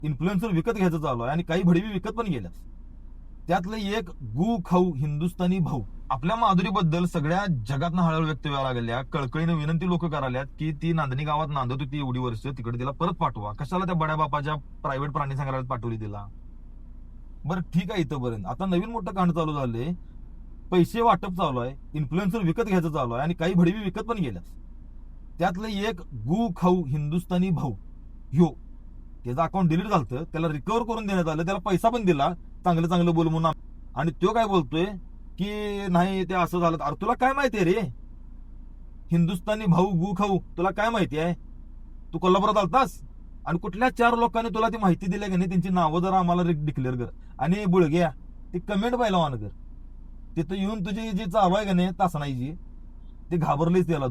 Influencer विकत घ्यायचं चालू आहे आणि काही भडवी विकत पण गेल्या. त्यातलं एक गु खाऊ हिंदुस्थानी भाऊ आपल्या माधुरीबद्दल सगळ्या जगातनं हळहळ व्यक्त व्हायला लागल्या. कळकळीनं विनंती लोक करायल्यात की ती नांदणी गावात नांदत होती एवढी वर्ष, तिकडे तिला परत पाठवा. कशाला त्या बड्या बापाच्या प्रायव्हेट प्राणी संग्रहालयात पाठवली तिला? बरं ठीक आहे इथंपर्यंत. आता नवीन मोठं कांड चालू झालंय. पैसे वाटप चालू आहे, इन्फ्लुएन्सर विकत घ्यायचं चालू आहे आणि काही भडवी विकत पण गेल्या. त्यातलं एक गु खाऊ हिंदुस्थानी भाऊ ह्यो, त्याचं अकाउंट डिलीट झालं, त्याला रिकव्हर करून देण्यात आलं, त्याला पैसा पण दिला चांगलं चांगलं बोल म्हणून. आणि तो काय बोलतोय की नाही ते असं झालं. अरे तुला काय माहितीये रे? हिंदुस्थानी भाऊ गु खाऊ तुला काय माहिती आहे? तू कोल्हापुरात आलतास आणि कुठल्या 4 लोकांनी तुला ती माहिती दिली की नाही त्यांची नावं जरा आम्हाला डिक्लेअर कर. आणि बुळग्या ती कमेंट पाहिला ऑन कर. तिथं येऊन तुझी जी चालू आहे का नाही तासनाईची ते घाबरलीच त्याला.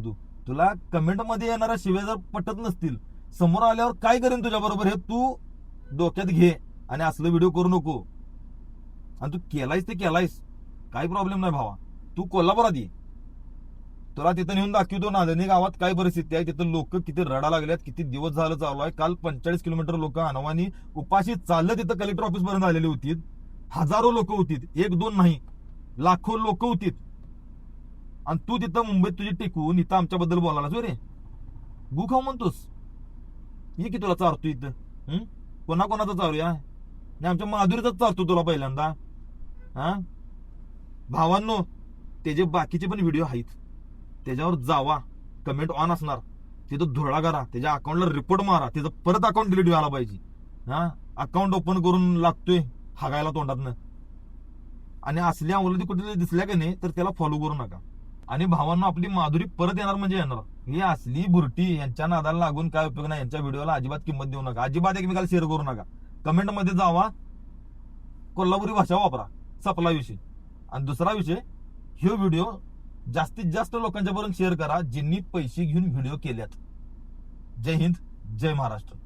तुला कमेंट मध्ये येणाऱ्या शिवाय जर पटत नसतील, समोर आल्यावर काय करेन तुझ्या बरोबर हे तू डोक्यात घे आणि असलं व्हिडिओ करू नको. आणि तू केलायस ते केलायस, काही प्रॉब्लेम नाही भावा. तू कोल्हापुरात ये, तुला तिथं नेऊन दाखवतो नांदणी गावात काय परिस्थिती आहे. तिथं लोक किती रडा लागल्यात, किती दिवस झालं चालू आहे. काल 45 किलोमीटर लोक अनवानी उपाशी चाललं तिथं कलेक्टर ऑफिस पर्यंत आलेली होती. हजारो लोक होती, 1-2 नाही, लाखो लोक होती. आणि तू तिथं मुंबईत तुझी टिकून इथं आमच्याबद्दल बोलायला रे गु खाऊ म्हणतोस? ये की तुला चारतो इथं. कोणाकोणाचा चारूया? आमच्या माधुरीचाच चारतो तुला पहिल्यांदा. हा भावांनो, त्याचे बाकीचे पण व्हिडिओ आहेत, त्याच्यावर जावा, कमेंट ऑन असणार, तिथं धुळा करा, त्याच्या अकाउंटला रिपोर्ट मारा, त्याचं परत अकाउंट डिलीट व्हायला पाहिजे. हा अकाउंट ओपन करून लागतोय हागायला तोंडातनं. आणि असल्या अवलंबी कुठे दिसल्या की नाही तर त्याला फॉलो करू नका. आणि भावांना आपली माधुरी परत येणार म्हणजे येणार. ही असली बुरटी यांच्या नादाला लागून काय उपयोग नाही. यांच्या व्हिडिओला अजिबात किंमत देऊ नका, अजिबात एकमेकाला शेअर करू नका. कमेंट मध्ये जावा, कोल्हापुरी भाषा वापरा, सपला विषय. आणि दुसरा विषय, हे व्हिडिओ जास्तीत जास्त लोकांच्या पर्यंत शेअर करा ज्यांनी पैसे घेऊन व्हिडिओ केल्यात. जय हिंद, जय महाराष्ट्र.